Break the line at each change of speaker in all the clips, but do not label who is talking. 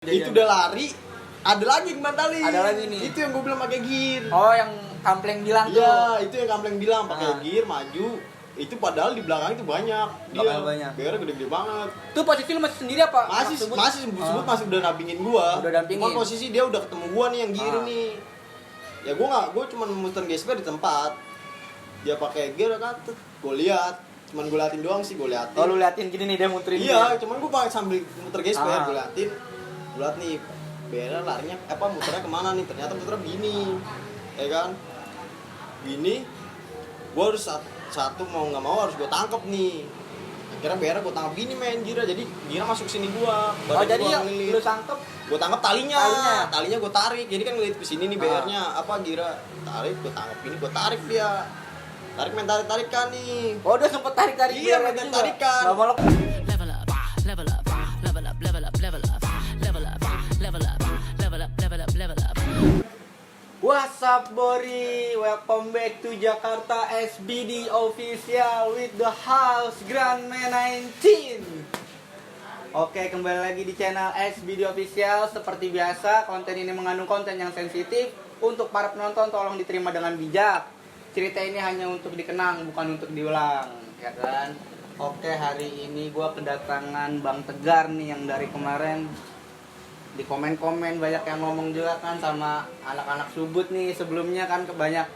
Itu udah lari, ada lagi yang batalin.
Ada lagi nih.
Itu yang gue bilang pakai gear.
Oh, yang Kampleng bilang tuh.
Iya, itu yang Kampleng bilang pakai gear maju. Itu padahal di belakang itu banyak. Dia
banyak.
BR gede-gede banget.
Tuh posisi lu masih sendiri apa?
Masih sebut masih udah nampingin gua.
Udah dampingin.
Cuma posisi dia udah ketemu gua nih yang gear nih. Ya gua cuma muter gesper di tempat. Dia pakai gear kan, gua lihat. Cuman gua liatin doang sih, gua liatin.
Oh, lu liatin gini nih dia muterin.
Iya, cuman gua pakai sambil muter gesper, gua liatin. Gua liat nih, BR larinya muternya kemana nih? Ternyata muternya begini. Ya kan? Gini. Gua harus satu mau nggak mau harus gue tangkep nih. Akhirnya BR gue tangkep gini main Gira, jadi Gira masuk sini gua.
Oh, jadi lu tangkep?
Gue tangkep talinya gue tarik. Jadi kan ngeliat ke sini nih BR-nya Gira tarik, gue tangkep gini, gue tarik dia. Tarik main tarikan nih.
Oh, udah sempet tarik-tarik.
Iya, main tarikan.
Lama-lama
Level up, level up, level up, level up, level up, level up, level up, level up, level up, level up.
What's up, Bori? Welcome back to Jakarta SBD Official with the house Grandma 19. Oke, kembali lagi di channel SBD Official. Seperti biasa, konten ini mengandung konten yang sensitif. Untuk para penonton tolong diterima dengan bijak. Cerita ini hanya untuk dikenang, bukan untuk diulang, ya kan? Oke, hari ini gue kedatangan Bang Tegar nih yang dari kemarin di komen-komen banyak yang ngomong juga kan sama anak-anak Subut nih sebelumnya kan banyak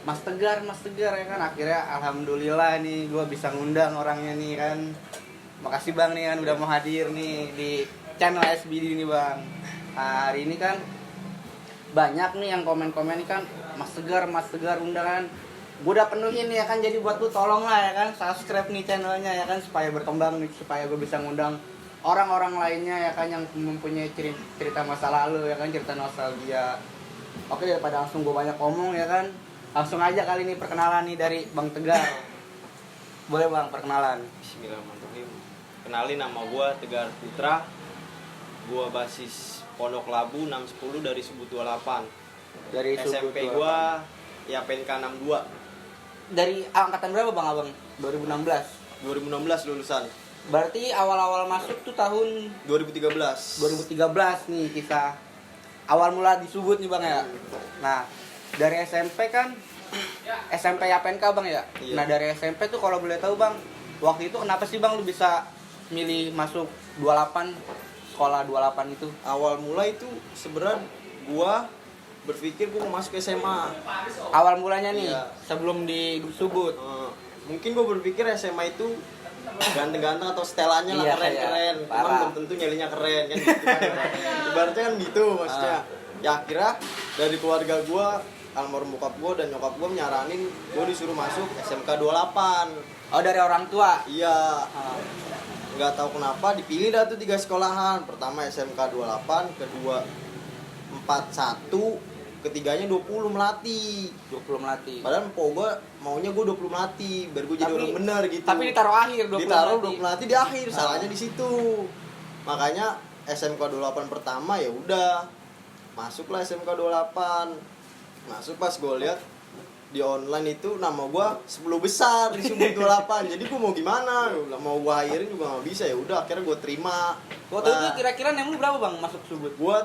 Mas Tegar ya kan. Akhirnya alhamdulillah nih gue bisa ngundang orangnya nih kan. Makasih Bang nih kan udah mau hadir nih di channel SBD ini Bang. Nah, hari ini kan banyak nih yang komen-komen nih kan Mas Tegar undangan. Gue udah penuhin nih ya kan, jadi buat lu tolong lah ya kan subscribe nih channelnya ya kan supaya berkembang nih, supaya gue bisa ngundang orang-orang lainnya ya kan yang mempunyai cerita masa lalu ya kan, cerita nostalgia. Oke, daripada langsung gue banyak ngomong ya kan, langsung aja kali ini perkenalan nih dari Bang Tegar. Boleh Bang perkenalan?
Bismillahirrahmanirrahim. Kenalin, nama gue Tegar Putra. Gue basis Pondok Labu 610 dari Subut 28.
Dari
SMP gue ya PNK 62.
Dari angkatan berapa Bang Abang? 2016
lulusan.
Berarti awal-awal masuk tuh tahun
2013
nih kisah awal mula di Subut nih Bang ya. Nah, dari SMP kan SMP APNK Bang ya?
Iya.
Nah, dari SMP tuh kalau boleh tahu Bang, waktu itu kenapa sih Bang lu bisa milih masuk 28, sekolah 28 itu?
Awal mula itu sebenarnya gua berpikir gua mau masuk SMA.
Awal mulanya nih,
Iya.
sebelum di Subut.
Mungkin gua berpikir SMA itu ganteng-ganteng atau setelannya lah
Iya,
keren-keren.
kayak
Cuman
parah.
belum tentu nyalinya keren kan gitu kan. Ibaratnya kan gitu maksudnya. Ya akhirnya dari keluarga gua, almarhum bokap gua dan nyokap gua nyaranin gua disuruh masuk SMK 28.
Oh, dari orang tua.
Iya. Nggak tahu kenapa dipilih dah tuh 3 sekolahan. Pertama SMK 28, kedua 41, ketiganya 20 Melati.
20 Melati.
Padahal mpok gue maunya gue 20 Melati biar gue jadi orang benar gitu.
Tapi ditaruh akhir 20
ditaruh
Melati.
20 Melati di akhir, salahnya di situ. Makanya SMK 28 pertama ya udah masuklah SMK 28. Masuk pas gue lihat di online itu nama gue 10 besar di Subut 28. Jadi gue mau gimana? Mau gue akhirin juga nggak bisa, ya udah akhirnya gue terima.
Waktu itu kira-kira nemu berapa Bang masuk Subut?
Gue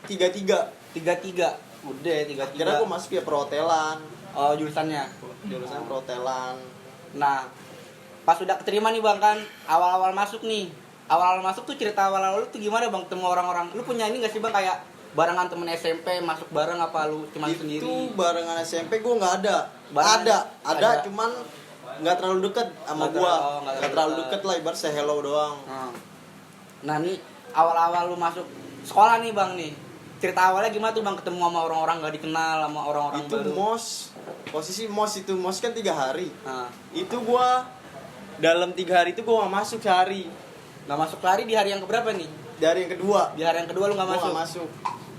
33.
33. Udah 33.
Akhirnya gue masuk ya perhotelan.
Oh, jurusannya.
Jurusan perhotelan.
Nah, pas udah keterima nih Bang kan, awal-awal masuk nih. Awal-awal masuk tuh cerita awal-awal lu tuh gimana Bang ketemu orang-orang? Lu punya ini enggak sih Bang kayak barengan temen SMP masuk bareng apa lu cuman
Itu
sendiri?
Itu barengan SMP gue nggak ada.
Barengan-
Ada, cuman nggak terlalu deket sama gue. Nggak terlalu deket lah, ibarat say hello doang.
Nah, nih awal-awal lu masuk sekolah nih Bang nih. Cerita awalnya gimana tuh Bang ketemu sama orang-orang gak dikenal, sama orang-orang
Itu
baru?
posisi mos kan 3 hari.
Nah,
Itu gue dalam 3 hari itu gue nggak masuk sehari.
nggak masuk lari di hari yang keberapa nih?
Dari yang kedua
Di hari yang kedua lu nggak
gue
masuk?
nggak masuk.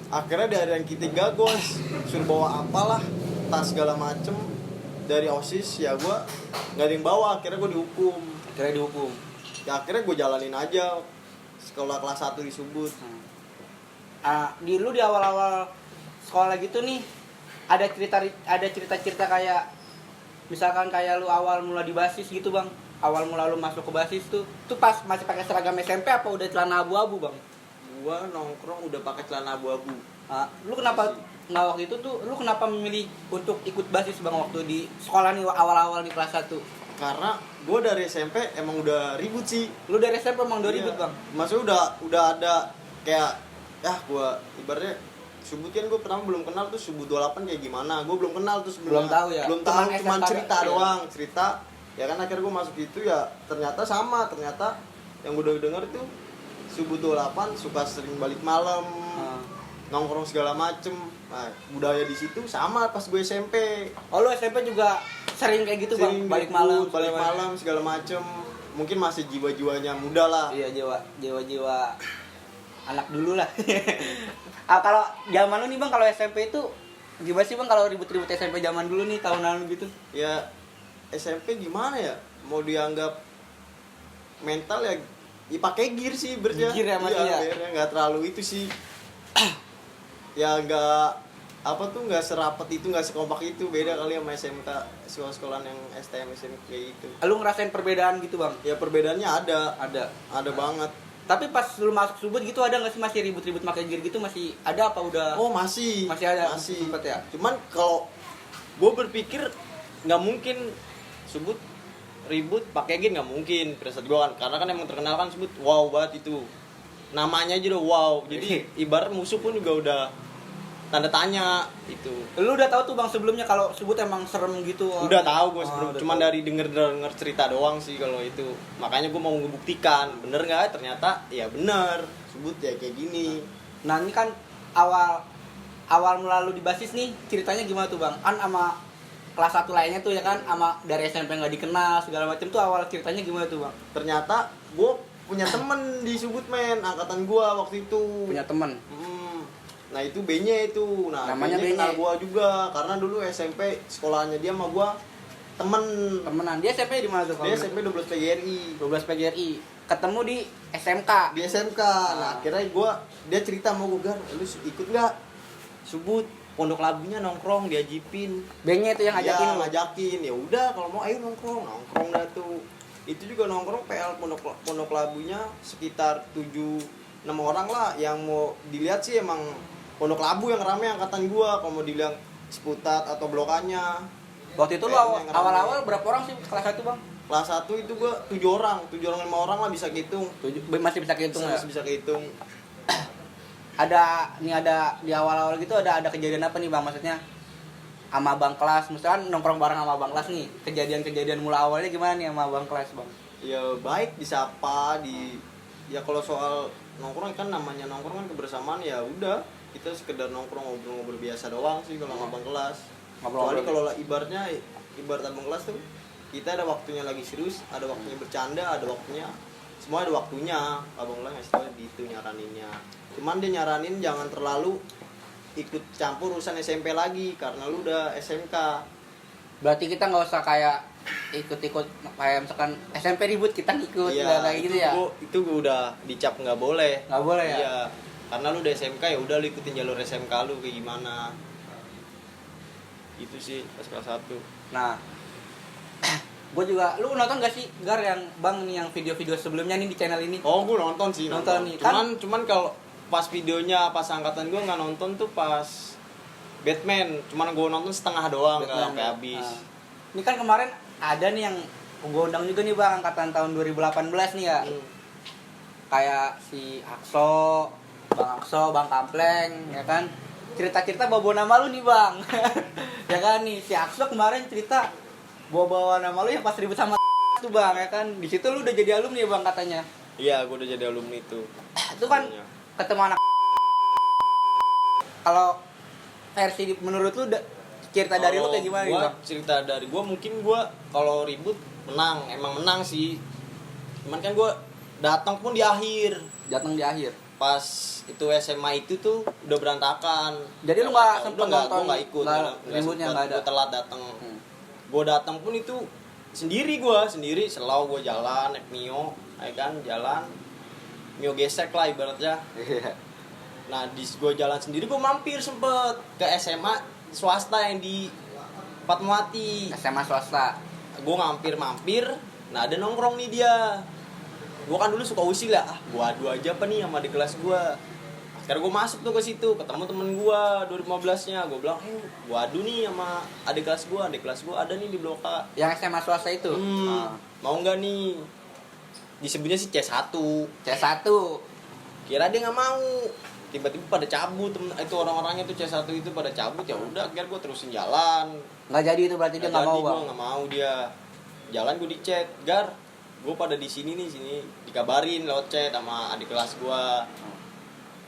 Akhirnya dari yang ketiga gue suruh bawa apalah, tas segala macem dari OSIS, ya gue nggak ada yang bawa. Akhirnya gue dihukum.
Akhirnya dihukum.
Ya akhirnya gue jalanin aja sekolah kelas 1 di Subut.
Di lu di awal-awal sekolah gitu nih ada cerita-cerita kayak misalkan kayak lu awal mula di basis gitu Bang, awal mula lu masuk ke basis tuh pas masih pakai seragam SMP apa udah celana abu-abu Bang?
gua nongkrong udah pakai celana abu-abu.
Lu kenapa nggak waktu itu tuh? Lu kenapa memilih untuk ikut basis bang waktu di sekolah nih awal-awal di kelas 1?
Karena gua dari SMP emang udah ribut sih.
Lu dari SMP emang 2000
Iya.
bang?
Maksudnya udah ada kayak gua ibaratnya Subut kan gue pertama belum kenal tuh Subut 28 kayak gimana. Gue belum kenal tuh sebenarnya.
Belum tahu ya?
Belum tahu, cuman
SMK
cerita
iya.
doang, cerita. Ya kan akhirnya gue masuk itu ya ternyata sama, ternyata yang gue udah denger tuh Subut 28 suka sering balik malam, nongkrong segala macem. Nah, budaya di situ sama pas gue SMP.
Oh lu SMP juga sering kayak gitu
Sering
bang? Balik
ribut,
malam?
balik malam segala macem. Mungkin masih jiwa-jiwanya muda lah.
Iya jiwa anak dulu lah. Kalau zaman lu nih bang, kalau SMP itu gimana sih bang kalau ribut-ribut SMP zaman dulu nih tahunan gitu?
Ya SMP gimana ya? Mau dianggap mental ya pakai gear sih berja.
Gear ya, masih ya?
Gear-nya nggak terlalu itu sih. Ya nggak nggak serapat itu, nggak sekompak itu. Beda kali sama SMK, sekolah-sekolahan yang STM SMK kayak gitu.
Lu ngerasain perbedaan gitu bang?
Ya perbedaannya ada banget.
Tapi pas lu masuk Subut gitu ada nggak sih masih ribut-ribut pakai gear gitu, masih ada apa udah?
Oh masih
ada
masih
sempet ya.
Cuman kalau gue berpikir nggak mungkin Subut ribut pakai gear, nggak mungkin preset gue kan, karena kan emang terkenal kan Subut wow banget itu, namanya aja udah wow. Jadi ibarat musuh pun juga udah tanda tanya itu.
Lu udah tahu tuh bang sebelumnya kalau Subut emang serem gitu?
Udah tahu gue sebelum,
udah
cuman
tahu.
dari denger cerita doang sih kalau itu. Makanya gue mau ngebuktikan bener nggak, ternyata ya bener Subut ya kayak gini.
Nah ini kan awal mula lu di basis nih ceritanya gimana tuh bang? Kan sama kelas 1 lainnya tuh ya kan, sama dari SMP nggak dikenal segala macam tuh, awal ceritanya gimana tuh bang?
Ternyata gue punya temen di Subut men, angkatan gue waktu itu.
Punya temen?
Nah itu B-nya itu. Nah
Namanya
B-nya kenal
B-nya?
gua juga karena dulu SMP sekolahnya dia sama gua
Temenan. Dia SMP di mana tuh?
dia SMP 12 PGRI
12 PGRI. Ketemu di SMK.
di SMK. Nah akhirnya dia cerita sama gua, Gar, lu ikut nggak Subut, Pondok Labunya nongkrong, diajipin.
Bengnya itu yang ngajakin lu?
Ngajakin. Ya udah kalau mau ayo nongkrong dah tuh. Itu juga nongkrong PL Pondok Labunya sekitar 7-6 orang lah. Yang mau dilihat sih emang Pondok Labu yang rame angkatan gua. Kalau mau dilihat Sputat atau blokannya.
Waktu itu lu awal-awal berapa orang sih kelas 1 bang?
Kelas 1 itu gua 7 orang 5 orang lah bisa kehitung.
Masih bisa kehitung ya?
Masih bisa kehitung.
Ada di awal-awal gitu ada kejadian apa nih bang? Maksudnya sama bang kelas, misalkan nongkrong bareng sama bang kelas nih, kejadian mula awalnya gimana nih sama bang kelas bang?
Ya baik, disapa ya kalau soal nongkrong kan namanya nongkrong kan kebersamaan, ya udah kita sekedar nongkrong ngobrol-ngobrol biasa doang sih kalau sama bang kelas. Kecuali kalau ibarat abang kelas tuh kita ada waktunya lagi serius, ada waktunya bercanda, ada waktunya semua ada waktunya. Abang kelas ngasih tau gitu nyaraninnya. Cuman dia nyaranin jangan terlalu ikut campur urusan SMP lagi karena lu udah SMK.
Berarti kita nggak usah kayak ikut-ikut kayak misalkan SMP ribut kita ngikut, nggak kayak gitu ya?
Itu gue udah dicap nggak boleh.
Nggak boleh ya?
Iya. Karena lu udah SMK ya udah lu ikutin jalur SMK lu kayak gimana. Itu sih pas kelas 1.
Nah, gue juga, lu nonton gak sih Gar yang bang nih yang video-video sebelumnya nih di channel ini?
Oh, gue nonton sih.
Nonton nih,
Cuman kalau pas videonya pas angkatan gue nggak nonton tuh pas Batman. Cuman gue nonton setengah doang, nggak sampai habis.
Ini kan kemarin ada nih yang gue undang juga nih bang, angkatan tahun 2018 nih ya. Kayak si Akso, Bang Kampleng, ya kan? Cerita-cerita bawa nama lu nih bang. Ya kan nih, si Akso kemarin cerita bawa nama lu yang pas ribut sama tuh bang, ya kan? Di situ lu udah jadi alumni ya bang katanya?
Iya, gue udah jadi alumni itu.
Itu kan ketemu anak. Kalau versi menurut lu cerita dari lu kayak gimana nih bang?
Cerita dari gue mungkin gue kalau ribut emang menang sih. Cuman kan gue datang pun di akhir.
Datang di akhir.
Pas itu SMA itu tuh udah berantakan.
Jadi lu nggak sempet nonton?
Gue nggak ikut.
Ributnya nggak ada.
Gue telat datang. Gue datang pun itu sendiri, selalu gue jalan naik Mio, ya kan, jalan Mio gesek lah ibaratnya. Nah gue jalan sendiri, gue mampir sempet ke SMA swasta yang di Fatmawati.
SMA swasta.
Gue mampir, nah ada nongkrong nih dia. Gue kan dulu suka usil lah, gue adu aja apa nih sama di kelas gue. Sekarang gue masuk tuh ke situ, ketemu temen gue 2015-nya. Gue bilang, gue adu nih sama adik kelas gue ada nih di Blok A.
Yang SMA swasta itu.
Mau nggak nih? Disebutnya sih C1.
C1.
Kira dia nggak mau. Tiba-tiba pada cabut, itu orang-orangnya tuh C1 itu pada cabut. Ya udah, akhirnya gue terusin jalan.
Nggak jadi itu berarti dia nggak mau, Bang.
Gue nggak mau dia. Jalan gue di chat, Gar, gue pada di sini nih, sini. Dikabarin lewat chat sama adik kelas gue.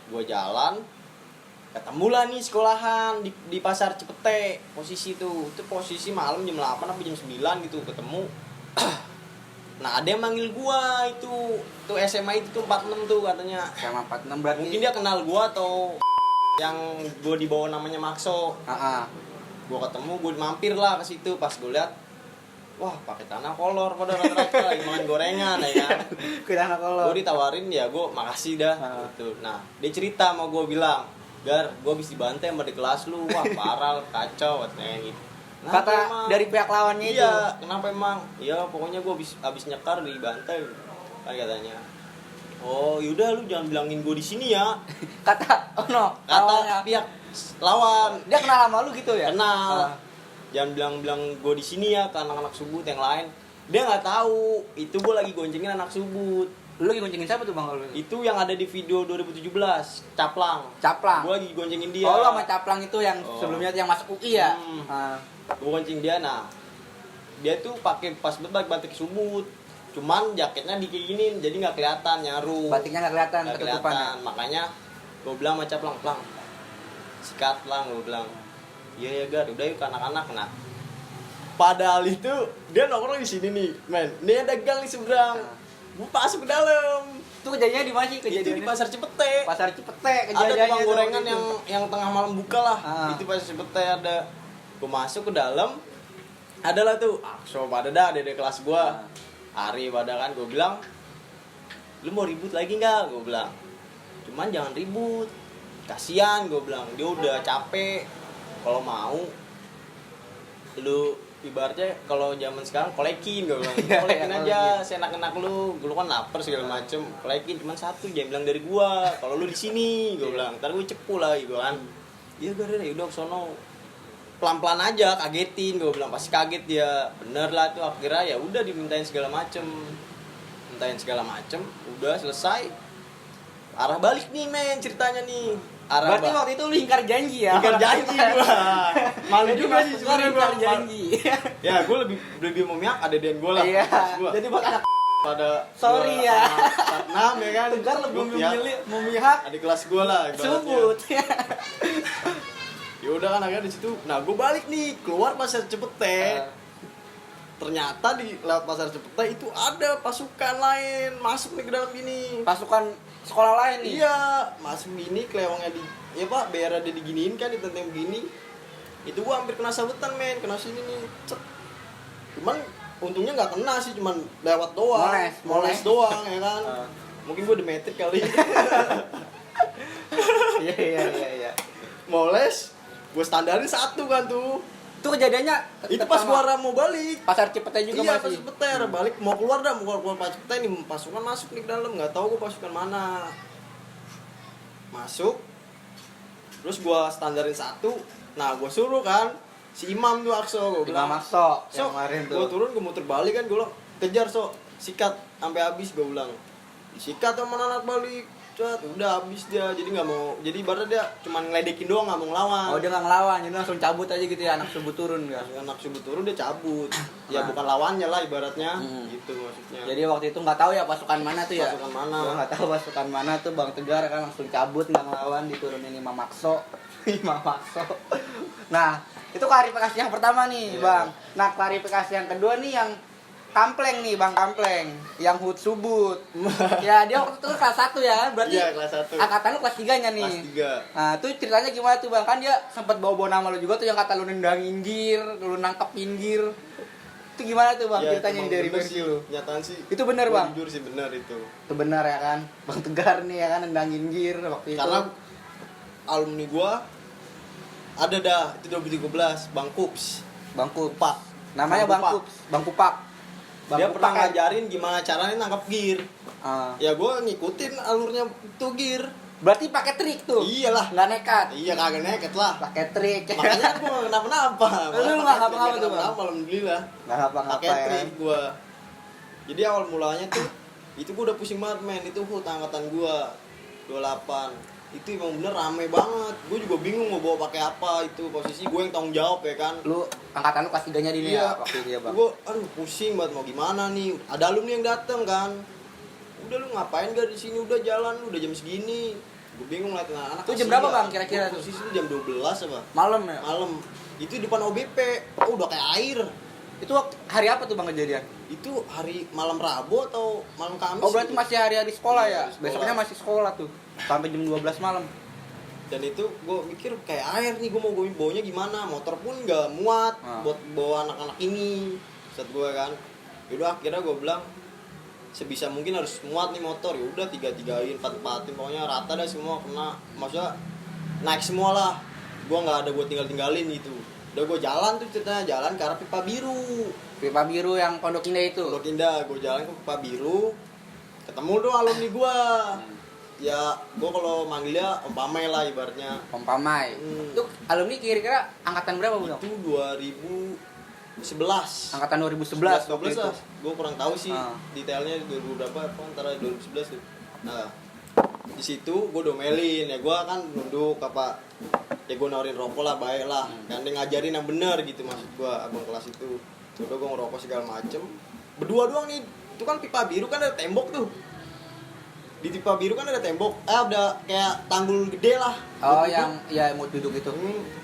Gue jalan, ketemulah nih sekolahan di pasar Cipete. Posisi itu posisi malam jam 8 sampai jam 9 gitu ketemu. Nah ada yang manggil gua itu SMA itu tuh 46 tuh katanya.
SMA 46 berarti.
Mungkin dia kenal gua atau yang gua dibawa namanya Maxo. Gua ketemu, gua mampir lah ke situ. Pas gua lihat, wah pakai tanah kolor pada rata-rata lagi makan gorengan ya kan.
Tanah kolor.
Gua ditawarin ya gua makasih dah gitu. Nah dia cerita sama gua bilang, Gar, gua habis dibantai sama di kelas lu. Wah parah, kacau katanya gitu.
Kata emang? Dari pihak lawannya itu.
Iya, kenapa emang? Ya pokoknya gue abis nyekar dibantai kan katanya. Oh yaudah lu jangan bilangin gue di sini ya.
Kata
Kata pihak lawan.
Dia kenal sama lu gitu ya?
Kenal. Jangan bilang gue di sini ya ke anak-anak Subut yang lain. Dia nggak tahu itu gue lagi goncengin anak Subut.
Lu lagi goncengin siapa tuh, Bang?
Itu yang ada di video 2017, Caplang.
Gue
lagi goncengin dia.
Oh, lu sama Caplang itu yang sebelumnya yang masuk UI ya?
Gue gonceng dia. Nah dia tuh pakai pas batik Subut, cuman jaketnya dikeginin jadi nggak kelihatan nyaru.
Batiknya nggak kelihatan, ketutupan.
Makanya gue bilang sama Caplang, Plang sikat Plang, gue bilang iya ya Gar, udah yuk ke anak-anak. Nah padahal itu dia nongkrong di sini nih men, ini ada gang di seberang. Gue masuk ke dalam.
Itu kejadiannya di mana sih?
Itu di pasar Cipete.
Pasar Cipete
Ada
kejadiannya.
tukang gorengan yang tengah malam buka lah. Itu pasar Cipete ada. Gue masuk ke dalam, adalah tuh Akso pada dah ada kelas gue. Ari pada kan, gue bilang, lu mau ribut lagi nggak? Gue bilang, cuman jangan ribut, kasian gue bilang, dia udah capek. Kalau mau, lu ibaratnya kalau zaman sekarang kolekin gue bilang, kolekin aja, seenak-enak lu kan lapar segala macem, kolekin cuman satu, jangan bilang dari gue. Kalau lu di sini, gue bilang, ntar gue cepu lah, gue kan. Iya gara-gara udah sono. Pelan-pelan aja, kagetin, gue bilang pasti kaget dia. Bener lah tuh akhirnya ya udah dimintain segala macem, udah selesai. Arah balik nih men ceritanya nih.
Berarti waktu itu lu ingkar janji ya?
Ingkar janji gua. Malu juga sih
sebenarnya ingkar janji.
Ya gue lebih memihak ada den gue lah.
Iya. Jadi bakal
pada
sorry ya.
46 ya kan.
Tegar lebih memihak
adik kelas gue lah ibaratnya.
Subut.
Ya udah kan akhirnya di situ. Nah, gue balik nih keluar pasar Cipete. Ternyata di lewat pasar Cipete itu ada pasukan lain masuk nih ke dalam gini.
Pasukan sekolah lain nih.
Iya, masuk gini kelewangnya di ya Pak, biar ada diginiin kan ditenteng begini. Itu gua hampir kena sabetan men, kena sini nih. Cet. Cuman untungnya enggak kena sih, cuman lewat doang. Moles doang ya kan. Mungkin gua demetrik kali.
Iya.
Moles, gua standarin satu kan tuh.
Itu kejadiannya
Itu pas gua mau balik.
Pasar Cipete juga
iya,
masih.
Pasar Cipete balik mau keluar Pasar Cipete nih pasukan masuk nih ke dalam, nggak tahu gua pasukan mana. Masuk. Terus gua standarin satu. Nah, gua suruh kan si Imam tuh Akso, gua bilang
Makso
yang
kemarin tuh.
Gua turun, gua muter balik kan, gua kejar sikat sampai habis, gua bilang. Disikat sama anak balik. Udah habis dia, jadi nggak mau, jadi ibaratnya dia cuma ngeledekin doang, nggak mau ngelawan.
Oh dia nggak ngelawan, jadi langsung cabut aja gitu ya, anak Subut turun kan?
Anak Subut turun dia cabut, ya bukan lawannya lah ibaratnya, gitu maksudnya.
Jadi waktu itu nggak tahu ya pasukan mana tuh ya?
Pasukan mana?
Gua nggak tahu pasukan mana tuh, Bang Tegar kan langsung cabut nggak ngelawan, diturunin Imam Makso. Nah itu klarifikasi yang pertama nih, Bang. Nah klarifikasi yang kedua nih yang Kampleng nih, Bang Kampleng, yang Hut Subut. Ya, dia waktu itu kelas 1 ya, berarti.
Iya, kelas 1.
Angkatan lu kelas 3-nya nih.
Kelas 3.
Nah, itu ceritanya gimana tuh, Bang? Kan dia sempat bawa-bawa nama lu juga tuh yang kata lu nendangin gir, lu nangkepin gir. Itu gimana tuh, Bang?
Ya,
ceritanya dari versi lu.
Nyataan sih.
Itu benar, Bang.
Jujur sih benar itu.
Itu benar ya kan? Bang Tegar nih ya kan nendangin gir waktu itu.
Karena alumni gua ada dah itu 2013, Bang Kups.
Bang Kupak. Namanya Bang Kups, Bang Kupak.
Dia pernah ngajarin gimana caranya nangkap gear. Ya gue ngikutin alurnya itu gear.
Berarti pakai trik tuh.
Iyalah.
Nggak nekat.
Iya kagak neket lah.
Pakai trik.
Makanya gue gak kenapa-napa.
Lu nggak ngapa-ngapa tuh, Bang?
Alhamdulillah.
Nggak ngapa-ngapa
Pakai
ya.
trik gue. Jadi awal mulanya tuh itu gue udah pusing banget men. Itu angkatan gue 28. Itu emang bener rame banget. Gue juga bingung mau bawa pakai apa. Itu posisi gue yang tanggung jawab ya kan.
Lu angkatan lu kelas 3-nya di ini ya waktu itu ya, Bang.
Gue aduh pusing banget mau gimana nih. Ada alumni yang dateng kan. Udah lu ngapain gak di sini, udah jalan lu udah jam segini. Gue bingung liat anak-anak.
Itu jam berapa, Bang, kira-kira tuh?
Posisi itu jam 12 apa?
Malam ya?
Malam. Itu di depan OBP. Oh, udah kayak air.
Itu hari apa tuh, Bang, kejadian?
Itu hari malam Rabu atau malam Kamis?
Oh, berarti
gitu.
masih hari-hari sekolah ya?
Iya, sekolah.
Besoknya masih sekolah tuh. Sampai jam 12 malam.
Dan itu gue mikir kayak air nih, gue mau bawanya gimana? Motor pun nggak muat buat bawa anak-anak ini. Saat gue kan, yaudah akhirnya gue bilang sebisa mungkin harus muat nih motor. Ya udah 3-3-in, 4-4-in, pokoknya rata dah semua kena. Maksudnya naik semua lah. Gue nggak ada buat tinggalin gitu. Udah gue jalan tuh ceritanya, jalan ke arah Pipa Biru.
Pipa Biru yang Pondok Indah itu.
Pondok Indah, gue jalan ke Pipa Biru. Ketemu tuh alumni gue. Ya, gue kalau manggilnya Om Pamai lah ibaratnya.
Om Pamai. Itu alumni kira-kira angkatan berapa, Bang?
Itu 2011.
Angkatan 2011 waktu
12
itu.
lah. Gue kurang tahu sih detailnya 2000 berapa apa antara 2011 tuh. Nah, di situ gue domelin ya, gue kan nunduk apa ya, gue nawarin rokok lah, baik lah kan dia ngajarin yang benar gitu, maksud gue abang kelas itu. Udah gue ngerokok segala macem berdua doang nih. Itu kan Pipa Biru kan ada tembok tuh. Di Pipa Biru kan ada tembok, ada kayak tanggul gede lah.
Oh,
Duduk.
yang ya mau duduk itu.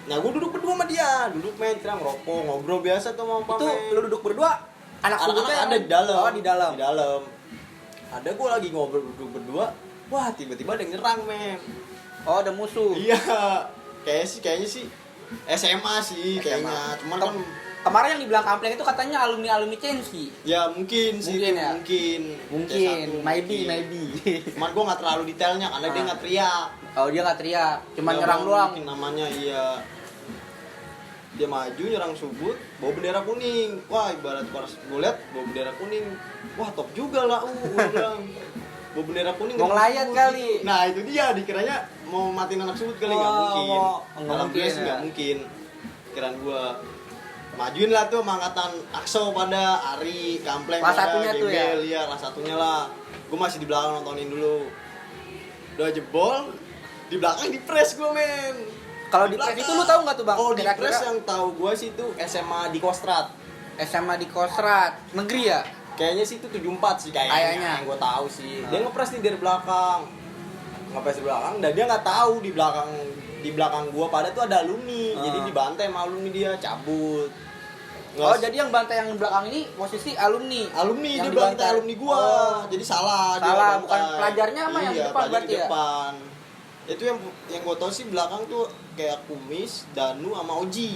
Nah, gue duduk berdua sama dia, duduk main cerah ngerokok, ngobrol biasa tuh sama Om
Itu
Pamai.
lu duduk berdua? Anak-anaknya
ada di dalam.
Oh, di dalam.
Di dalam. Ada gue lagi ngobrol duduk berdua. Wah, tiba-tiba ada yang nyerang, men.
Oh, ada musuh.
Iya. Kayaknya sih SMA sih kayaknya. Cuman kan
Kemarin yang di belakang Ampleng itu katanya alumni Censi.
ya mungkin sih
Mungkin
itu,
ya?
mungkin.
Maybe.
Cuman gue nggak terlalu detailnya karena dia nggak teriak.
Oh, dia nggak teriak, cuma
Dia
nyerang
mau
doang.
bikin namanya, iya. Dia maju nyerang Subut, bawa bendera kuning. Wah, ibarat gue liat bawa bendera kuning. Wah, top juga lah, gue bilang. Bawa bendera kuning.
Mau ngelayat
Subut
kali.
gitu. Nah, itu dia dikiranya mau matiin anak Subut kali, nggak mungkin.
Nggak mungkin,
sih
ya.
nggak mungkin. Kiraan gue majuin lah tuh sama angkatan Akso pada Ari, Kampleng
Kelas
pada
satunya tuh ya?
Gembel, iya kelas satunya lah. Gue masih di belakang nontonin dulu. Udah jebol, di belakang di press gue, men.
Kalau di press itu lu tahu nggak tuh, Bang?
Oh, di
Kira-kira
press yang tahu gue sih itu SMA di Kostrad.
SMA di Kostrad negeri ya?
Kayaknya sih itu 74 sih kayaknya.
Kayaknya.
Yang gue tahu sih. Dia ngepres nih dari belakang. Ngepres di belakang dan dia nggak tahu di belakang gua pada tuh ada alumni. Jadi dibantai sama alumni, dia cabut.
Oh, jadi yang bantai yang di belakang ini posisi alumni.
Alumni,
yang
dia bantai
dibantai.
alumni gua.
Oh.
Jadi salah dia
Salah,
bantai.
bukan pelajarnya sama yang di
Iya,
depan
pelajar
berarti
di
ya?
depan. Itu yang gua tahu sih belakang tuh kayak Kumis, Danu sama Oji.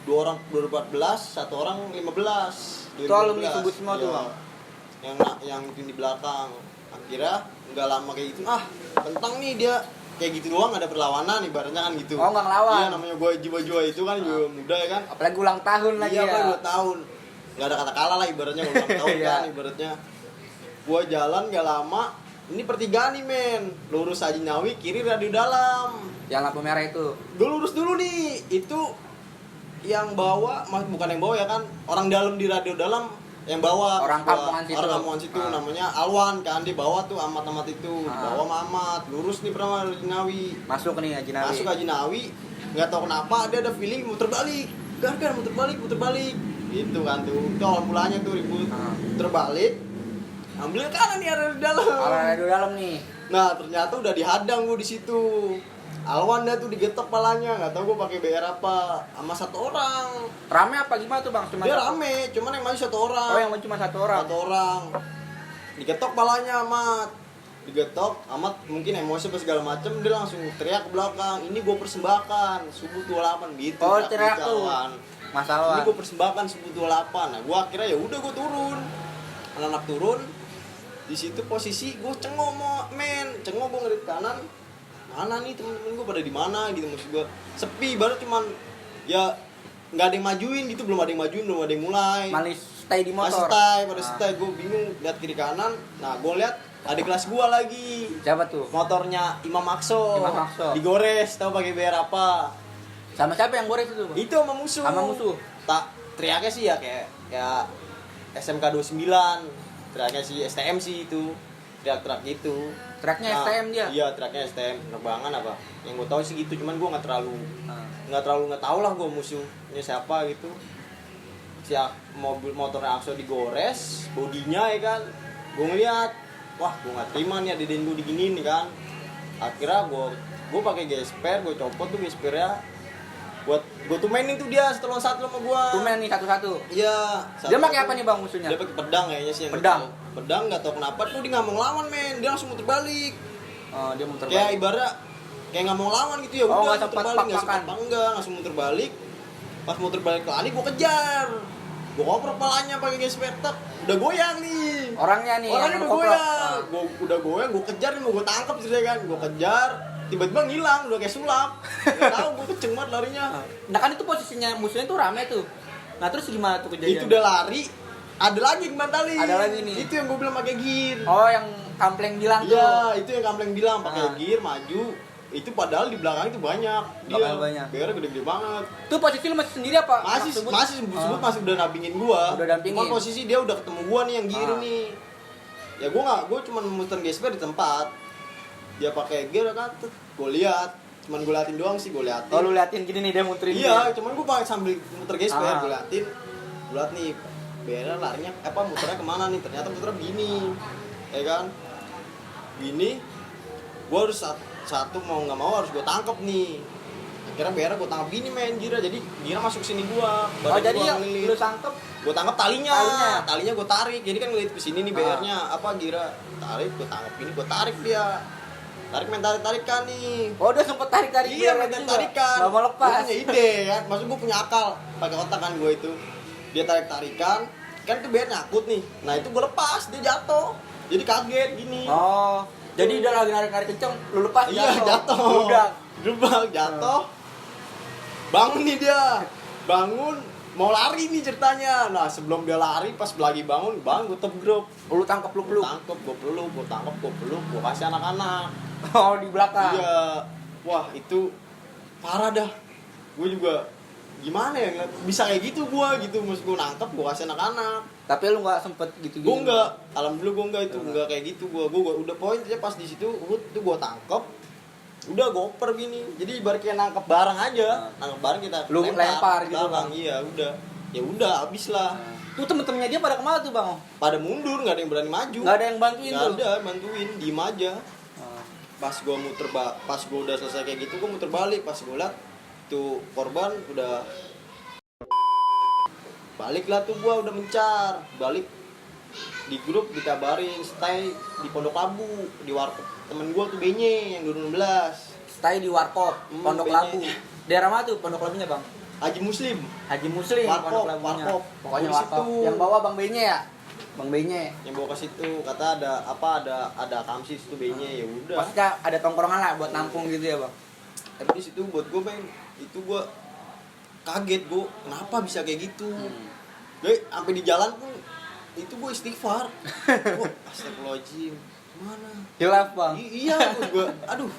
2 orang 2014, 1 orang 15.
Itu alumni Subut semua tuh,
Iya.
Bang?
Yang itu di belakang. Akhirnya nggak lama kayak gitu. Tentang nih dia kayak gitu doang, ada perlawanan ibaratnya kan gitu.
Oh, nggak ngelawan.
Iya, namanya gue jiwa-jiwa itu kan juga muda ya kan.
Apalagi ulang tahun lagi
Iya,
ya.
kan 2 tahun. Nggak ada kata kalah lah ibaratnya ulang tahun
Iya.
kan ibaratnya. Gua jalan nggak lama, ini pertigaan nih, men. Lurus Haji Nawi, kiri radio dalam.
Yang lampu merah itu.
Gue lurus dulu nih. Itu yang bawa, bukan yang bawa ya kan. Orang dalam di radio dalam yang bawa.
Orang kampungan situ.
Orang kampungan situ namanya Alwan kan, di bawah tuh amat-amat itu. Bawa Mamat, lurus nih pernah Haji Nawi.
Masuk nih Haji Nawi.
Masuk Haji Nawi, nggak tahu kenapa dia ada feeling muter balik. Gar muter balik. Gitu kan tuh. Itu awal mulanya tuh ribut. Terbalik. Ambil kanan nih ada di dalam.
Ada di dalam nih.
Nah, ternyata udah dihadang gua di situ. Alwan dah tuh digetok palanya, nggak tahu gua pakai BR apa, sama 1 orang.
Rame apa gimana tuh, Bang? Cuma
Dia
satu?
rame, cuman yang maju 1 orang.
Oh, yang cuma 1 orang.
1 orang. Digetok palanya amat. Digetok amat, mungkin emosi apa segala macem, dia langsung teriak ke belakang, ini gua persembahkan Subut 28 gitu.
Oh, teriak tuh.
Ini
Masalah.
gua persembahkan Subut 28. Nah, gua akhirnya ya udah gua turun. Anak-anak turun. Di situ posisi gua cengok cengok gua ngeliat kanan. Mana nih temen-temen gue pada di mana gitu, maksud gue sepi baru, cuman ya nggak ada yang majuin gitu, belum ada yang
Malah stay di motor.
pada stay gue bingung lihat kiri kanan. Nah, gue lihat adik kelas gua lagi.
Siapa tuh?
Motornya Imam Akso.
Imam Akso.
Digores, tahu pakai bayar apa?
Sama siapa yang gores itu, Bang?
Itu sama musuh.
Sama musuh.
Tak teriaknya sih ya kayak SMK 29. Teriaknya sih STM sih itu. Teriak-teriak gitu.
Tracknya STM dia.
Iya, teriaknya STM. Penerbangan apa? Yang gue tahu sih gitu, cuman gue nggak terlalu nggak tahu lah gue musuhnya siapa gitu. Si motornya Akso digores, bodinya ya kan. Gue ngeliat, wah gue nggak terima nih adeden gue diginiin nih kan. Akhirnya gue pakai gesper, gue copot tuh gespernya. Buat gue tumenin tuh dia setelah satu sama gue.
Tumen nih satu-satu.
Iya.
Dia pakai apa nih, Bang, musuhnya?
Dia pakai pedang kayaknya sih yang
Pedang?
gua tahu. Pedang nggak tahu kenapa tuh dia nggak mau ngelawan men, dia langsung muter balik.
Oh, dia muter
Kayak
balik.
ibarat kayak nggak mau ngelawan gitu ya,
Oh,
udah
nggak
muter
sempat
balik, nggak
pak-pakan.
sempat enggak, langsung muter balik. Pas muter balik ke Ali gue kejar. Gue koper kepalanya pakai gesper tak, udah goyang nih.
Orangnya nih.
Orangnya
yang
udah
koplok.
goyang. Gue udah goyang, gue kejar nih, mau gue tangkap sih kan. Gue kejar, tiba-tiba ngilang, udah kayak sulap. Gak tahu gue kenceng banget larinya.
Nah kan itu posisinya musuhnya tuh rame tuh. Nah terus gimana tuh kejadian?
Itu udah lari, ada lagi yang bantalin.
Ada lagi nih.
Itu yang gue bilang pakai gear.
Oh, yang Kampleng bilang tuh.
Iya, itu yang Kampleng bilang pakai
Ah.
gear maju. Itu padahal di belakang itu banyak.
Belakang banyak.
Biar gede-gede banget.
Tuh posisi lu masih sendiri apa?
Masih
Sebut?
sebut masih udah nampingin gua.
Udah dampingin.
Cuma posisi dia udah ketemu gua nih yang gear
Ah.
nih. Ya gua cuma muter gesper di tempat. Dia pakai gear kan, gua lihat. Cuman gua liatin doang sih, gua liatin.
Oh, lu liatin gini nih dia muterin.
Iya, cuman gua pakai sambil muter gesper,
Ah.
gua liatin. Gua liat nih, Bera larinya muternya kemana nih? Ternyata muternya begini. Ya kan? Gini. Gua harus satu mau nggak mau harus gua tangkep nih. Akhirnya Bera gua tangkep gini main Gira, jadi Gira masuk sini gua.
Oh,
Badan
jadi
gua
yang
ngelilit.
lu tangkep
Gue tangkap talinya gue tarik, jadi kan ngeliat kesini nih
Ah.
BR-nya apa Gira tarik, gue tangkap ini, gue tarik dia, main tarikan nih.
Oh, udah sempet tarik-tarik
Iya,
biar
main
juga.
tarikan.
Nggak mau
Gue
lepas.
punya ide kan, maksud gue punya akal, pakai otak kan gue itu. Dia tarikan, kan itu BR nyakut nih. Nah itu gue lepas, dia jatuh, jadi kaget gini.
Oh, jadi udah lagi narik-narik kenceng, lu lepas
Iya jatuh,
Udah.
jatuh. Bangun nih dia, bangun. Mau lari nih ceritanya. Nah sebelum dia lari, pas lagi bangun, gue tebruk.
Oh, lu tangkep lu peluk.
Tangkep, gue peluk, gue kasih anak-anak.
Oh, di belakang.
Iya, wah itu parah dah. Gue juga gimana ya ngeliat, bisa kayak gitu gue gitu, maksud gue nangkep, gue kasih anak-anak.
Tapi lu nggak sempet gitu-gitu.
Gue enggak, alhamdulillah gue enggak itu, enggak kayak gitu gue udah poinnya pas di situ, gue tangkep. Udah goper gini, jadi ibarat kayak nangkep barang aja, nangkep barang kita
Lu lempar gitu,
belakang.
Bang.
Iya udah habis lah.
Tuh temen-temennya dia pada kemana tuh, Bang?
Pada mundur, nggak ada yang berani maju.
Nggak ada yang bantuin
Nggak
tuh.
ada bantuin, diem aja. Pas gue pas gue udah selesai kayak gitu, gue muter balik, pas gue liat tuh korban udah balik lah tuh, gue udah mencar balik di grup dikabarin stay di Pondok Labu di warkop temen gue tuh Benye yang 2016.
Stay di Warkop, Pondok
Benye.
Labu. Daerah mana tuh Pondok Labunya, Bang?
Haji Muslim.
Haji Muslim,
Warkop,
Pondok Labunya.
Warkop.
Pokoknya
Di
Warkop.
situ.
Yang bawa Bang Benye ya? Bang Benye.
Yang bawa ke situ kata ada kamsis tuh Benye, ya udah.
Pasti ada tongkrongan lah buat nampung gitu ya, Bang.
Tapi di situ buat gue itu gue kaget, gue kenapa bisa kayak gitu. Gue sampai di jalan pun itu gue istighfar. Gue astagfirullahaladzim, mana?
Hilaf, Bang.
Iya, gue aduh.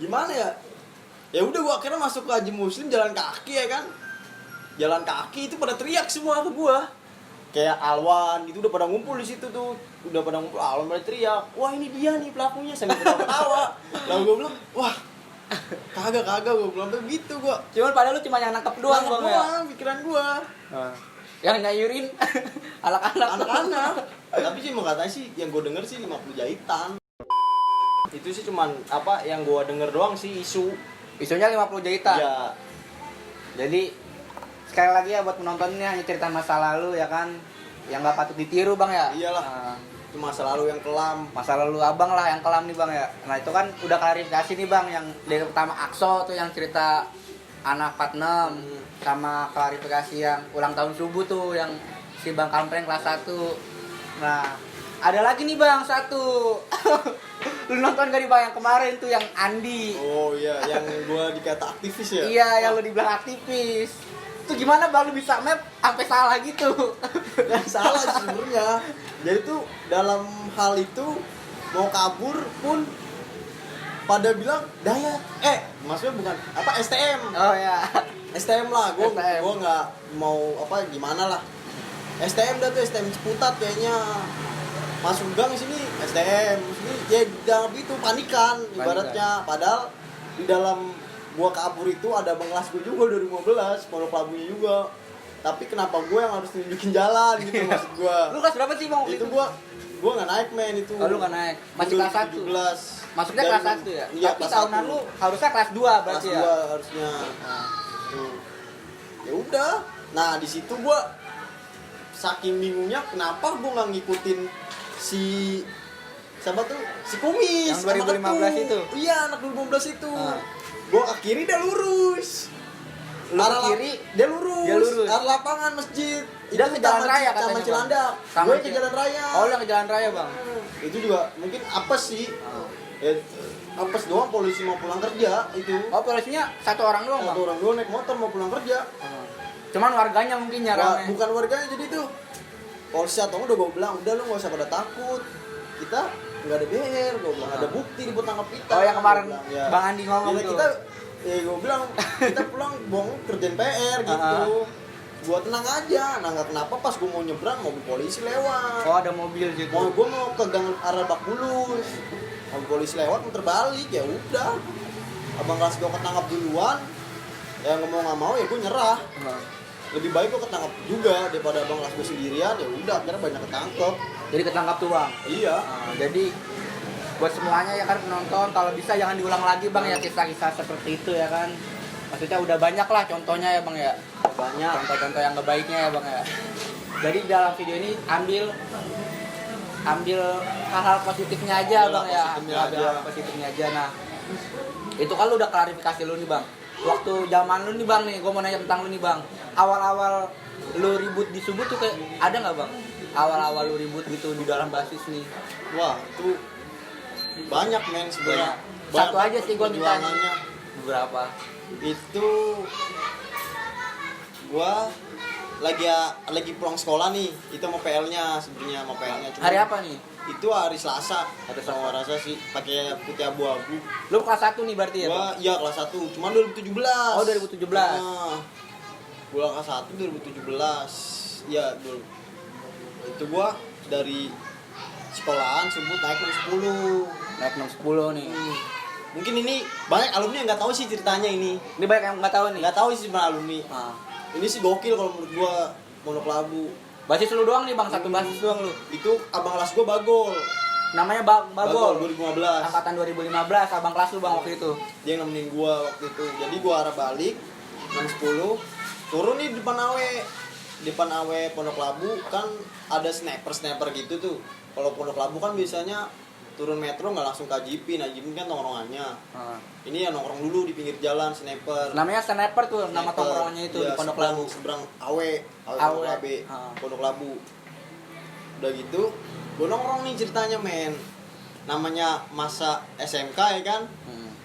Gimana ya? Ya udah gue akhirnya masuk ke Haji Muslim jalan kaki ya kan. Jalan kaki itu pada teriak semua ke gue. Kayak Alwan gitu udah pada ngumpul di situ tuh. Udah pada ngumpul, Alwan pada teriak, "Wah, ini dia nih pelakunya." Sambil ketawa. Lalu gue bilang, "Wah, kagak gue bilang begitu gue."
Cuman padahal lu cuma yang nangkep doang, Bang ya.
Doang pikiran gue.
Yang nyayurin anak-anak.
Tapi sih mau katanya sih yang gue denger sih 50 jahitan. Itu sih cuman yang gue denger doang sih isu.
Isunya 50 jahitan.
Ya,
Jadi sekali lagi ya buat penontonnya, ini cerita masa lalu ya kan, yang nggak patut ditiru, Bang ya.
iyalah.
Nah,
Itu masa lalu yang kelam.
masa lalu abang lah yang kelam nih, Bang ya. Nah itu kan udah klarifikasi nih, Bang, yang dari pertama Akso tuh yang cerita anak 46 sama klarifikasi yang ulang tahun subuh tuh yang si Bang Kampreng kelas 1. Nah ada lagi nih, Bang, satu. Lu nonton gak nih, Bang, yang kemarin tuh yang Andi?
Oh iya, yang gue dikata aktivis ya.
Iya, yang lu dibilang aktivis. Itu gimana, Bang, lu bisa map sampai salah gitu?
Dan salah sih sebenarnya. Jadi tuh dalam hal itu mau kabur pun pada bilang daya maksudnya bukan apa STM.
Oh ya.
STM lah, gue
STM.
nggak mau apa gimana lah. STM dah tuh, STM Ciputat kayaknya. Masuk gang sini STM, sini ya dalam itu panikan ibaratnya. Padahal di dalam gua kabur itu ada abang kelas gue juga 2015, pondok labunya juga. Tapi kenapa gue yang harus tunjukin jalan gitu maksud gua.
Lu kelas berapa sih bang?
Itu gua nggak naik men itu.
Oh, lu nggak naik, masih kelas 1.
17.
Masuknya kelas 1 ya?
Iya,
tapi
kelas
tahunan
1.
lu harusnya kelas 2 berarti
kelas
ya?
2 harusnya. Ya udah. Nah, di situ gua saking bingungnya kenapa gua nggak ngikutin si siapa tuh? Si Kumis.
Yang 2015
anak
itu?
Iya, anak 2015 itu. Gua ke kiri dia lurus.
Lu ke kiri,
dia lurus.
dia lurus.
Arah lapangan masjid.
Dia ke jalan raya katanya,
Sama
Bang.
Cilandak.
Sama
Gue ke jalan raya.
Oh, lu ke jalan raya, Bang.
Itu juga mungkin apes sih. Ya, apes doang polisi mau pulang kerja itu.
Oh, polisinya satu orang doang, Bang.
Satu orang doang naik motor mau pulang kerja.
Cuman warganya mungkin nyarame.
Bukan warganya jadi tuh. Polisi atau udah gue bilang, udah lu gak usah pada takut. Kita nggak ada BR, gue bilang ada bukti dibuat tangkap kita.
Oh, yang kemarin
bilang, ya.
Bang Andi ngomong
Ya,
tuh.
kita gue bilang kita pulang bohong kerjain PR gitu. Gua tenang aja, nah nggak kenapa pas gue mau nyebrang mobil polisi lewat.
Oh, ada mobil gitu.
Gue mau ke gang arah Bak Bulus, mobil polisi lewat muter balik, ya udah. Abang kelas gue ketangkap duluan, ya nggak mau ya gue nyerah. Lebih baik gue ketangkap juga daripada abang kelas gue sendirian, ya udah akhirnya banyak ketangkep.
Jadi ketangkap tuh, Bang.
Iya.
Jadi buat semuanya ya kan penonton, kalau bisa jangan diulang lagi, Bang, ya kisah-kisah seperti itu ya kan. Maksudnya udah banyak lah contohnya ya, Bang ya.
Banyak.
Contoh-contoh yang kebaiknya ya, Bang ya. Jadi dalam video ini ambil hal-hal positifnya aja, Bang ya. Ambil hal positifnya aja. Nah, itu kan lu udah klarifikasi lu nih, Bang. Waktu zaman lu nih, Bang nih, gua mau nanya tentang lu nih, Bang. Awal-awal lu ribut di Subuh tuh kayak ada nggak, Bang? Awal-awal lu ribut gitu di dalam basis nih.
Wah, itu banyak men sebenarnya.
Satu aja sih gua minta
perjuangannya.
beberapa.
Itu gua lagi pulang sekolah nih, itu mau PL-nya sebenarnya, mau PL-nya cuma
Hari apa nih?
itu hari Selasa.
Hari
Sama rasa sih pakai putih abu-abu.
Lu kelas 1 nih berarti ya,
Gua
Bang?
iya kelas 1, cuma 2017.
Oh, 2017.
Nah, gua kelas 1 2017. Iya, dulu. Itu gua dari sekolahan subuh naik jam 10.
Naik 610 nih.
Mungkin ini banyak alumni yang nggak tahu sih ceritanya ini.
Ini banyak yang nggak tahu nih.
Nggak tahu sih sebenarnya alumni.
Nah.
Ini sih gokil kalau menurut gua Pondok Labu.
Basis lu doang nih, Bang, satu basis doang lu.
Itu abang kelas gua Bagol.
Namanya Bagol.
2015.
Angkatan 2015, abang kelas lu, Bang, waktu itu.
Dia yang nemenin gua waktu itu. Jadi gua arah balik 6.10, turun nih di depan AW. Depan AW Pondok Labu kan ada sniper gitu tuh. Kalau Pondok Labu kan biasanya turun metro nggak langsung ke JP, nah JP kan nongkrongannya. Ini ya nongkrong dulu di pinggir jalan sniper.
Namanya sniper tuh, nama tongkrongannya itu
ya,
di Pondok Labu.
Seberang AW
AW.
Pondok Labu. Udah gitu, gue nongkrong nih ceritanya men. Namanya masa SMK ya kan,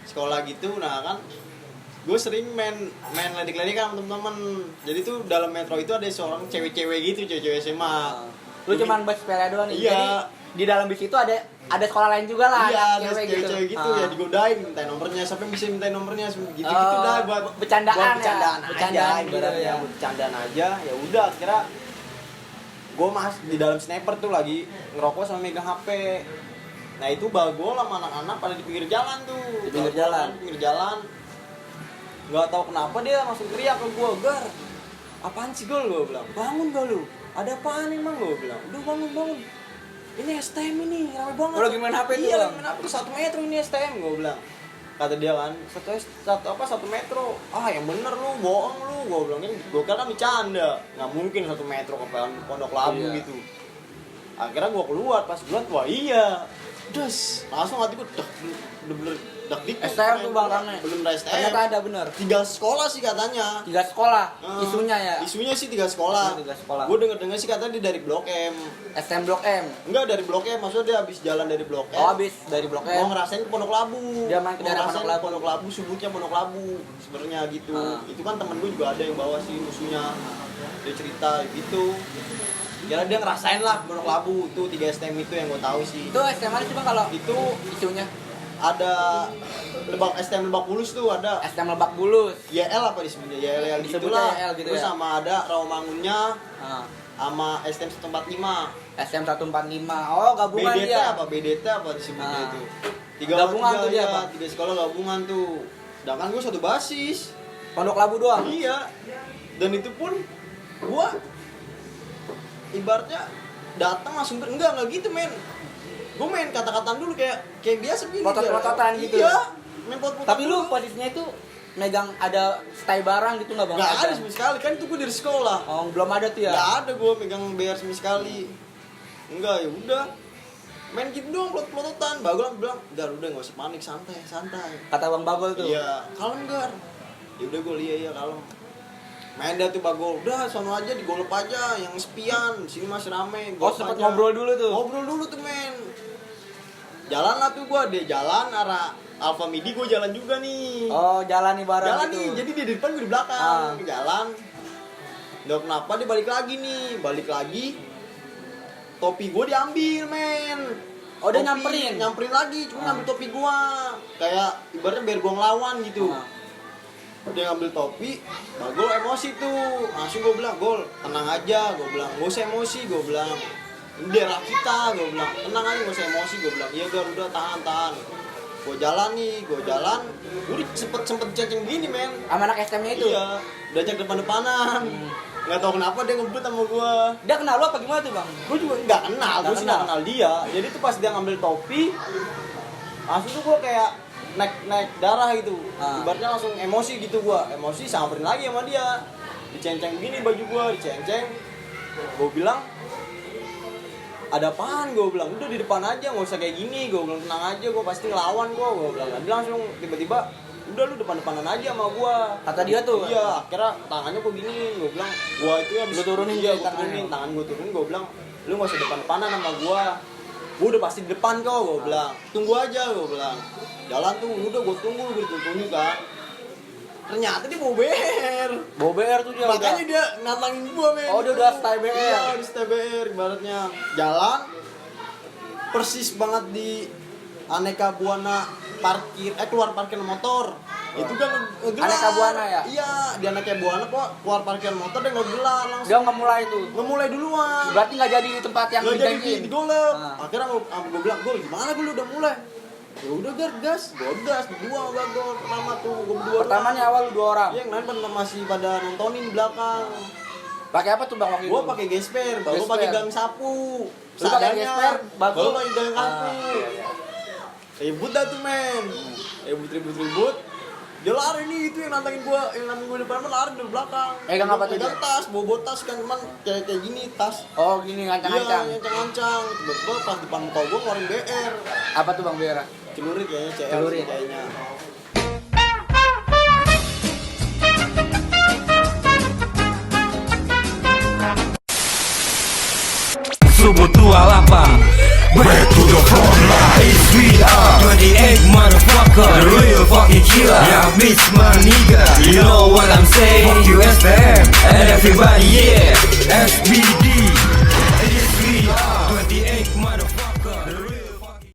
sekolah gitu, nah kan gue sering main ledek-ledekan sama temen-temen. Jadi tuh dalam metro itu ada seorang cewek-cewek gitu, cewek-cewek SMA.
Lu cuman bus sepeda doang nih.
Iya.
Jadi di dalam bis itu ada sekolah lain juga lah,
Iya,
yang
ada cewek-cewek gitu ya digodain, minta nomornya, sampai bisa minta nomornya gitu-gitu dah buat
bercandaan
bercandaan
ya. Bercandaan
aja,
gitu
ibaratnya
ya.
buat bercandaan aja. Ya udah akhirnya gue di dalam sniper tuh lagi ngerokok sama megang HP. Nah itu Bagol sama anak-anak pada di pinggir jalan tuh.
Di pinggir jalan.
Di pinggir jalan. Gak tahu kenapa dia langsung teriak ke gue, Gar, apaan sih Gol? Gue bilang, bangun gak lu? Ada apaan emang? Gue bilang, udah bangun. Ini STM ini, rame banget.
Oh, lagi main HP tuh,
iya,
Bang?
lagi main HP tuh 1 metro ini STM, gue bilang. Kata dia kan, 1 metro. Ah, yang bener lu, bohong lu. Gue bilang, gue kan bercanda. Nggak mungkin 1 metro ke Pondok Labu
Iya.
gitu. Akhirnya gue keluar, pas keluar, wah iya. Langsung hati gue, bener-bener Dakdikbud.
STM tuh Bang Rame.
Belum ada STM.
Ternyata ada bener.
3 sekolah sih katanya.
3 sekolah
Eh,
isunya ya.
Isunya sih 3 sekolah.
3 sekolah.
Gue denger sih katanya dia dari Blok M.
STM Blok M.
Enggak dari Blok M, maksudnya dia habis jalan dari Blok M.
Oh, habis dari Blok
Mau
M.
ngerasain ke Pondok Labu.
Dia main ke
Mau
daerah
ngerasain
Pondok Labu.
Pondok Labu, subuhnya Pondok Labu sebenarnya gitu.
Ah.
Itu kan temen gue juga ada yang bawa sih musuhnya. Dia cerita gitu. Ya dia ngerasain lah Pondok Labu itu 3 STM itu yang gue tahu sih.
Itu STM mana sih Bang kalau
Itu
isunya?
ada STM Lebak Bulus tuh ada.
STM Lebak Bulus.
YL apa disebutnya? YL
Disebutnya
gitulah.
YL gitu
Terus
ya?
sama ada Rawamangunnya
Ah.
sama STM 145.
STM 145. Oh, gabungan
BDT
dia.
apa? BDT apa disebutnya
Ah.
itu?
Gabungan tuh dia,
ya,
Bang?
3 sekolah gabungan tuh. Sedangkan gue satu basis.
Pondok Labu doang.
Iya. Dan itu pun gua ibaratnya datang langsung enggak gitu men. Gua main kata-kataan dulu kayak biasa gini.
Potot-pototan gitu.
Iya. Main pot-potan.
Tapi lu
dulu.
posisinya itu megang ada stay barang gitu nggak Bang?
nggak ada sama sekali kan itu gua dari sekolah.
Oh, belum ada tuh ya.
Nggak ada gua megang BR sama sekali. Enggak, ya udah. Main gitu doang plot-plototan. Bagol bilang, "Gar, udah enggak usah panik, santai."
Kata Bang Bagol tuh.
Iya, kalem Gar. Ya udah gue iya kalem. Main dah tuh Bagol, udah sono aja digolep aja yang sepian, sini masih rame.
Oh,
golep
sempat
aja.
ngobrol dulu tuh.
Ngobrol dulu tuh men. Jalan lah tuh gua, dia jalan arah Alfa Midi, gua jalan juga nih.
Oh, jalan nih bareng
Jalan
gitu.
nih, jadi dia di depan gue di belakang. Jalan. Udah kenapa dia balik lagi nih? Balik lagi. Topi gua diambil men.
Oh, dia
Topi, nyamperin lagi, cuma ngambil topi gua. Kayak ibaratnya biar gua ngelawan gitu. Dia ngambil topi, Bagol emosi tuh. Langsung gue bilang, "Gol, tenang aja." Gue bilang, "Gak usah emosi." Gue bilang, "Ini daerah kita." Gue bilang, "Tenang aja, gak usah emosi." Gue bilang, "Iya Gar, udah tahan." Gue jalan. Gue sempet cenceng gini men.
Sama anak STM-nya itu.
Iya, udah ajak depan-depanan. Nggak tahu kenapa dia ngebut sama gue.
Dia kenal lu apa gimana tuh, Bang?
Gue juga nggak kenal, gue sih nggak kenal dia. Jadi tuh pas dia ngambil topi, langsung tuh gue kayak naik darah gitu. Ibaratnya langsung emosi gitu gue. Emosi samperin lagi sama dia. Dicenceng gini baju gue, dicenceng. Gue bilang, "Ada apaan?" Gue bilang, "Udah di depan aja, nggak usah kayak gini." Gue bilang, "Tenang aja, gue pasti ngelawan." Gue bilang, dia langsung tiba-tiba, "Udah lu depan-depanan aja sama gue."
Kata dia tuh.
Iya, akhirnya tangannya gue gini. Gue bilang, "Gue itu ya
Lu turunin
iya,
dia
gue turunin, tangan gue turunin." Gue bilang, "Lu nggak usah depan-depanan sama gue. Gue udah pasti di depan kok." Gue bilang, "Tunggu aja." Gue bilang, jalan tuh, udah gue tunggu kan. Ternyata dia mau BR.
Bawa BR tuh dia.
Makanya dia nantangin gua men.
Oh, dia udah stay BR.
Iya, di stay BR ibaratnya. Jalan persis banget di Aneka Buana keluar parkir motor. Itu kan ngegelar.
Aneka Buana ya?
Iya, di Aneka Buana kok keluar parkir motor dia ngegelar langsung.
Dia ngemulai tuh.
Ngemulai duluan.
Berarti nggak jadi di tempat yang
Nggak jadi
dijanjiin.
digolep.
Nah.
Akhirnya gue bilang, "Gol, gimana gue udah mulai?" Ya udah gas, gue gas berdua sama Bagol. Pertama tuh gue berdua.
Pertamanya awal lu 2 orang.
Iya, yang lain masih pada nontonin di belakang.
Pakai apa tuh Bang waktu itu?
Gua pakai gesper, Bagol
Gesper.
pakai gang sapu.
Lu pakai gesper,
Bagol
Bagol
pakai gang sapu. Ribut dah tuh men. Ribut. Dia lari nih, itu yang nantangin gua depan lari dari belakang.
Megang apa tuh
Megang
dia?
tas, bawa tas kan cuman kayak gini tas.
Oh, gini ngancang-ngancang.
Iya, ngancang-ngancang. Tiba-tiba pas depan muka gua ngeluarin BR.
Apa tuh Bang BR?
Celurit kayaknya, CL
Celurit.
kayaknya.
Subuh tua lapang. Back to the front line. We are 28 motherfucker, the real fucking killer. Yeah, bitch, my nigga. You know what I'm saying? Fuck you SPM and everybody, yeah. SBD.